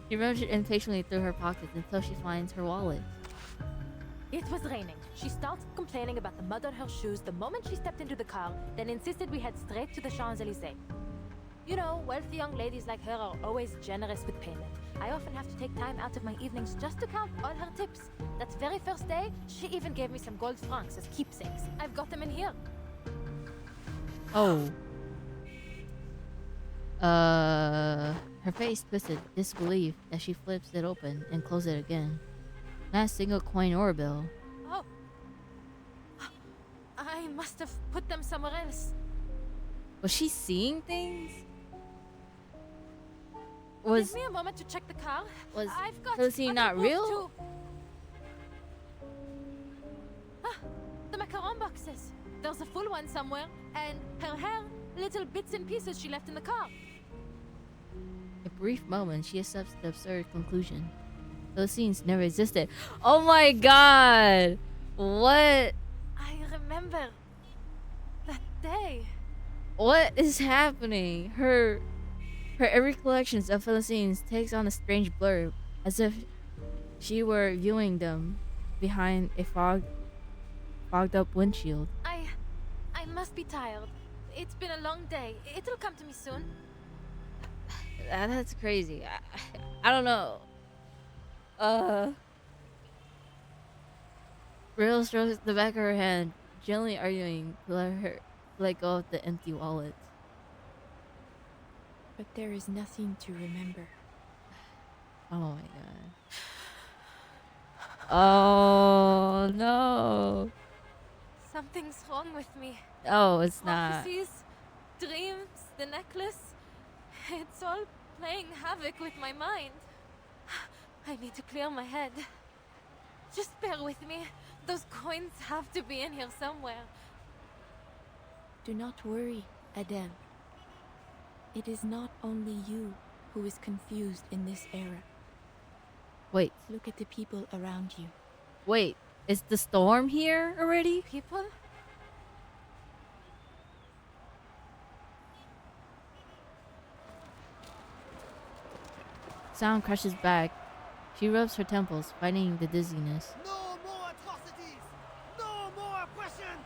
She rummaged impatiently through her pockets until she finds her wallet. It was raining. She started complaining about the mud on her shoes the moment she stepped into the car, then insisted we head straight to the Champs-Élysées. You know, wealthy young ladies like her are always generous with payment. I often have to take time out of my evenings just to count all her tips. That very first day, she even gave me some gold francs as keepsakes. I've got them in here. Oh. Her face twisted disbelief as she flips it open and closes it again. Not a single coin or bill. Oh. I must have put them somewhere else. Was she seeing things? Give me a moment to check the car. I've got Felicien not real? Too. Ah, the macaron boxes. There's a full one somewhere, and her hair, little bits and pieces she left in the car. A brief moment, she accepts the absurd conclusion. Those scenes never existed. Oh my god! What? I remember that day. What is happening? Her every collection of Felicien's takes on a strange blur, as if she were viewing them behind a fogged up windshield. I must be tired. It's been a long day. It'll come to me soon. That's crazy. I don't know. Beryl strokes the back of her hand, gently arguing to let go of the empty wallet. But there is nothing to remember. Oh my god. Oh no. Something's wrong with me. Oh, it's not. Prophecies, dreams, the necklace. It's all playing havoc with my mind. I need to clear my head. Just bear with me. Those coins have to be in here somewhere. Do not worry, Adele. It is not only you who is confused in this era. Wait. Look at the people around you. Wait, is the storm here already? People? Sound crashes back. She rubs her temples, fighting the dizziness. No more atrocities! No more oppression!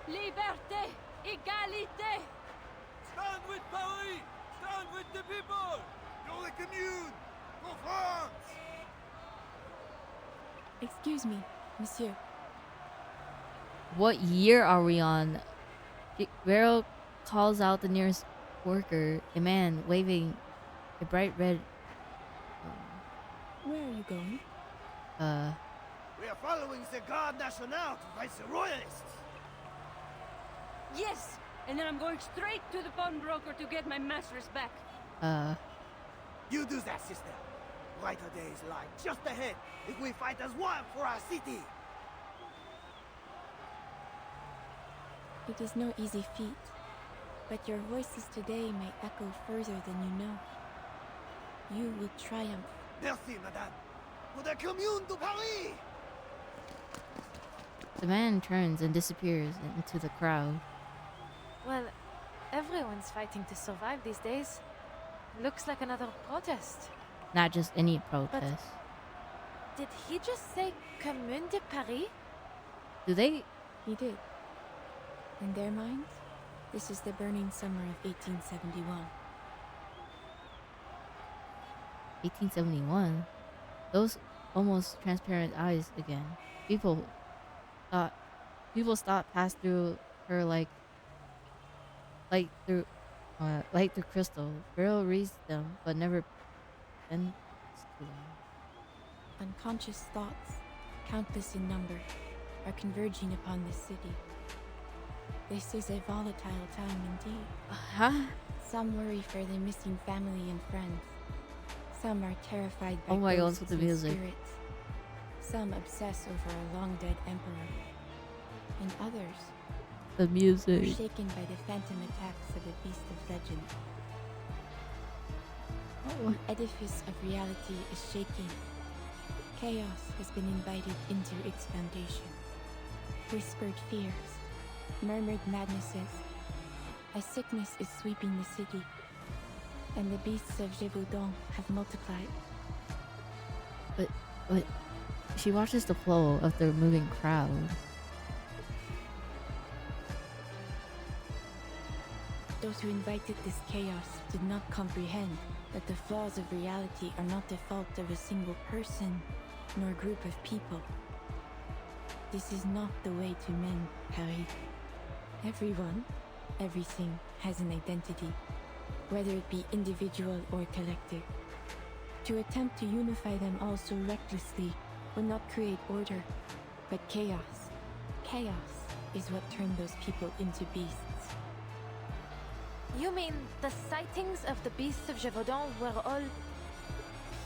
Liberté! Égalité! Stand with Paris! Stand with the people! Pour la commune! Pour France! Excuse me, monsieur. What year are we on? Beryl calls out the nearest worker, a man waving a bright red. Where are you going? We are following the Garde Nationale to fight the Royalists! Yes! And then I'm going straight to the pawnbroker to get my mistress back. You do that, sister. Brighter days lie just ahead if we fight as one for our city! It is no easy feat, but your voices today may echo further than you know. You will triumph. Merci, madame. Pour la commune de Paris! The man turns and disappears into the crowd. Well, everyone's fighting to survive these days. Looks like another protest. Not just any protest. Did he just say Commune de Paris? Do they? He did. In their minds, this is the burning summer of 1871. 1871? Those almost transparent eyes again. People stopped past through her like through crystal. Beryl reads them, but never bends to them. Unconscious thoughts, countless in number, are converging upon this city. This is a volatile time indeed. Huh? Some worry for their missing family and friends. Some are terrified by Oh my god, ghosts with the and music. spirits. Some obsess over a long-dead emperor. And others The are music. shaken by the phantom attacks of a beast of legend. Oh. The edifice of reality is shaking. Chaos has been invited into its foundation. Whispered fears, murmured madnesses. A sickness is sweeping the city, and the beasts of Gévaudan have multiplied. But she watches the flow of the moving crowd. Those who invited this chaos did not comprehend that the flaws of reality are not the fault of a single person, nor group of people. This is not the way to mend Paris. Everyone, everything has an identity, whether it be individual or collective. To attempt to unify them all so recklessly will not create order, but chaos. Chaos is what turned those people into beasts. You mean the sightings of the beasts of Gévaudan were all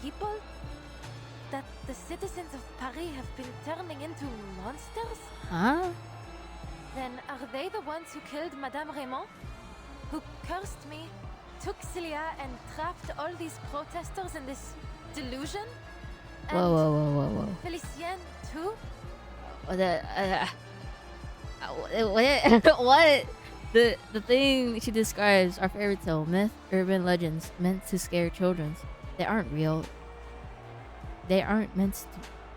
people? That the citizens of Paris have been turning into monsters? Huh? Then are they the ones who killed Madame Raymond? Who cursed me, took Celia, and trapped all these protesters in this delusion? And Whoa. Felicien too? What? The thing she describes are fairy tale, myth, urban legends meant to scare children. They aren't real. They aren't meant to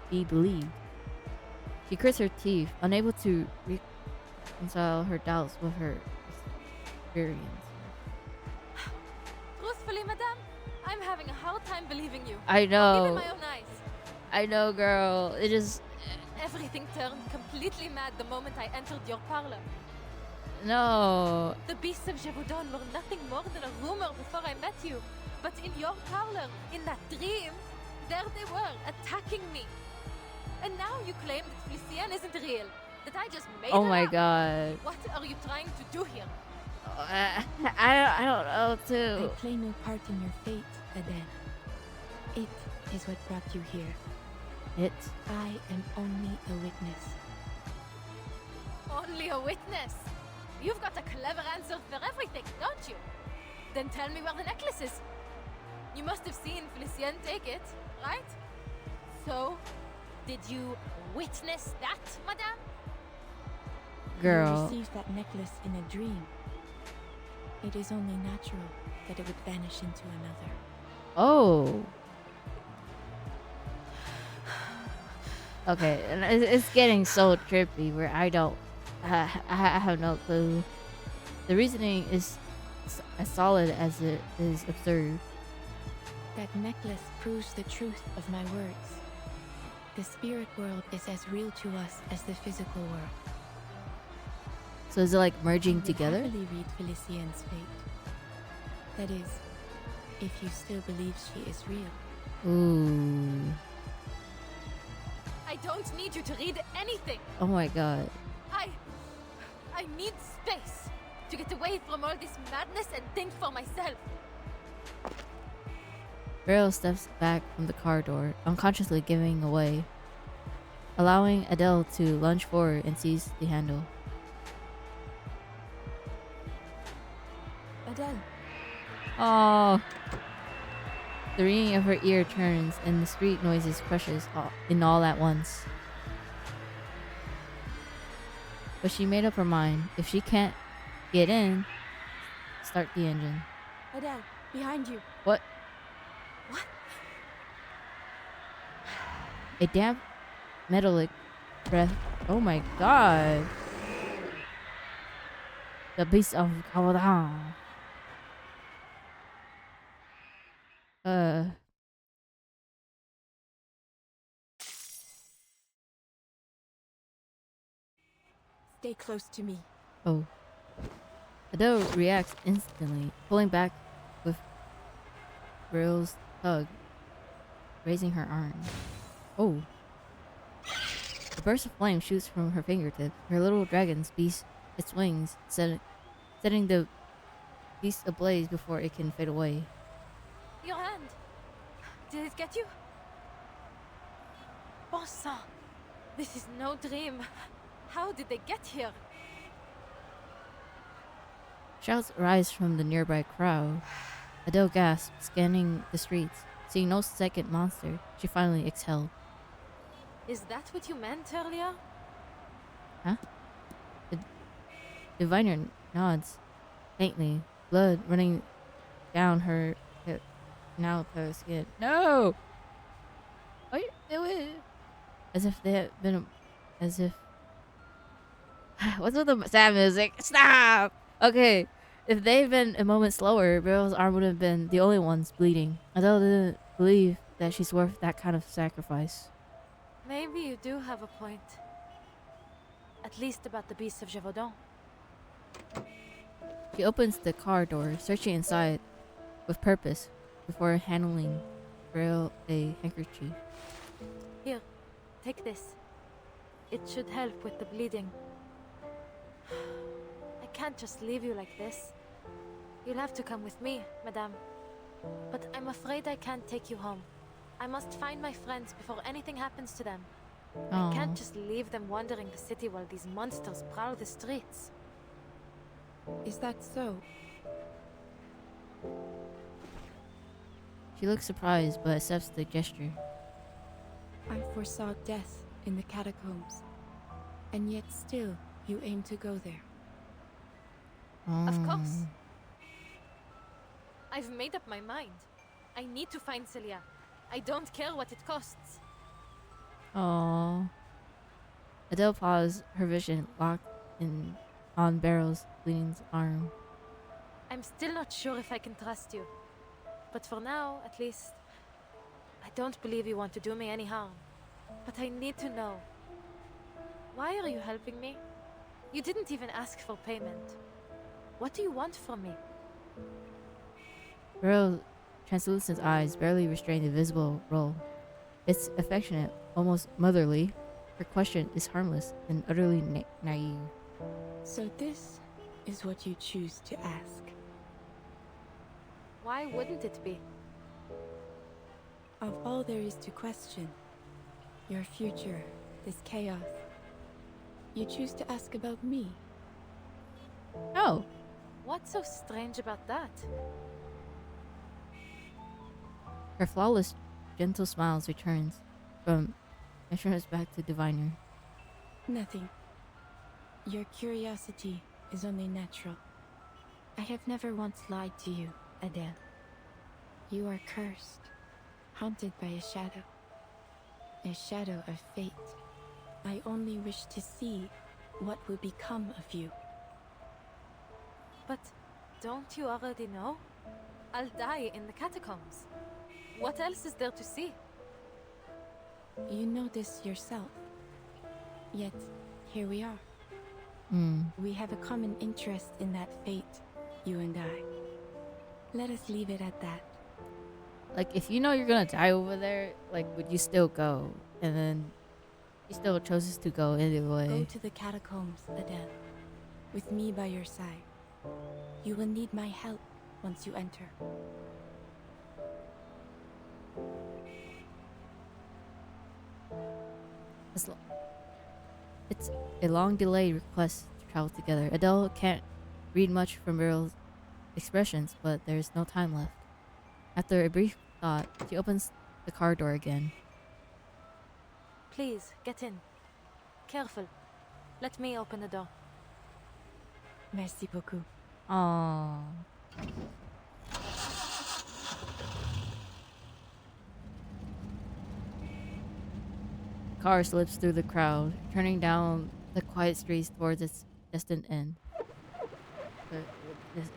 be believed. She grits her teeth, unable to reconcile her doubts with her experience. Truthfully, madame, I'm having a hard time believing you. I know. Even my own eyes. I know, girl. It just... Everything turned completely mad the moment I entered your parlor. No. The beasts of Gévaudan were nothing more than a rumor before I met you. But in your parlor, in that dream, there they were, attacking me. And now you claim that Felicien isn't real. That I just made Oh her my up. god. What are you trying to do here? I don't know, I too. play no part in your fate, Adele. It is what brought you here. It. I am only a witness. Only a witness. You've got a clever answer for everything, don't you? Then tell me where the necklace is. You must have seen Felicien take it, right? So, did you witness that, madame? Girl. You received that necklace in a dream. It is only natural that it would vanish into another. Oh. Okay, and it's getting so trippy where I don't... I have no clue. The reasoning is as solid as it is absurd. That necklace proves the truth of my words. The spirit world is as real to us as the physical world. So is it like merging I would together? happily read Felicien's fate. That is, if you still believe she is real. Ooh. I don't need you to read anything. Oh my god. I need space to get away from all this madness and think for myself. Beryl steps back from the car door, unconsciously giving away, allowing Adele to lunge forward and seize the handle. Adele, Oh. The ringing of her ear turns, and the street noises crushes in all at once. But she made up her mind. If she can't get in, start the engine. Adele, behind you. What? What? A damp, metallic breath. Oh my god. The beast of Gévaudan. Stay close to me. Oh. Adele reacts instantly, pulling back with Beryl's tug, raising her arm. Oh. A burst of flame shoots from her fingertips. Her little dragon beats its wings, setting the beast ablaze before it can fade away. Your hand! Did it get you? Bon sang! This is no dream. How did they get here? Shouts rise from the nearby crowd. Adele gasps, scanning the streets. Seeing no second monster, she finally exhaled. Is that what you meant earlier? Huh? The diviner nods faintly, blood running down her now her skin. No! What do it? As if they had been. As if. What's with the sad music? Stop! Okay. If they'd been a moment slower, Beryl's arm would have been the only ones bleeding. Adele didn't believe that she's worth that kind of sacrifice. Maybe you do have a point. At least about the beast of Gévaudan. She opens the car door, searching inside with purpose before handling Beryl a handkerchief. Here, take this. It should help with the bleeding. I can't just leave you like this. You'll have to come with me, madame. But I'm afraid I can't take you home. I must find my friends before anything happens to them. I can't just leave them wandering the city while these monsters prowl the streets. Is that so? She looks surprised but accepts the gesture. I foresaw death in the catacombs, and yet still you aim to go there. Of course. I've made up my mind. I need to find Celia. I don't care what it costs. Aww. Adele paused, her vision locked in on Beryl's bleeding arm. I'm still not sure if I can trust you. But for now, at least, I don't believe you want to do me any harm. But I need to know. Why are you helping me? You didn't even ask for payment. What do you want from me? Beryl's translucent eyes barely restrain the visible roll. It's affectionate, almost motherly. Her question is harmless and utterly naive. So this is what you choose to ask. Why wouldn't it be? Of all there is to question, your future, this chaos, you choose to ask about me. Oh. What's so strange about that? Her flawless, gentle smiles returns from and turns back to Diviner. Nothing. Your curiosity is only natural. I have never once lied to you, Adele. You are cursed, haunted by a shadow of fate. I only wish to see what will become of you. But don't you already know? I'll die in the catacombs. What else is there to see? You know this yourself. Yet, here we are. We have a common interest in that fate, you and I. Let us leave it at that. Like, if you know you're gonna die over there, like, would you still go? And then he still chooses to go anyway. Go to the catacombs, Adele. With me by your side. You will need my help once you enter. It's a long delayed request to travel together. Adele can't read much from Beryl's expressions, but there's no time left. After a brief thought, she opens the car door again. Please, get in. Careful. Let me open the door. Merci beaucoup. Aww. The car slips through the crowd, turning down the quiet streets towards its destined end.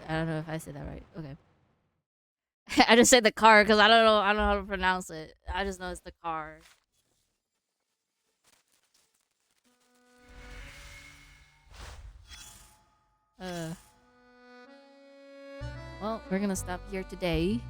I don't know if I said that right. Okay. I just said the car because I don't know how to pronounce it. I just know it's the car. Well, we're gonna stop here today.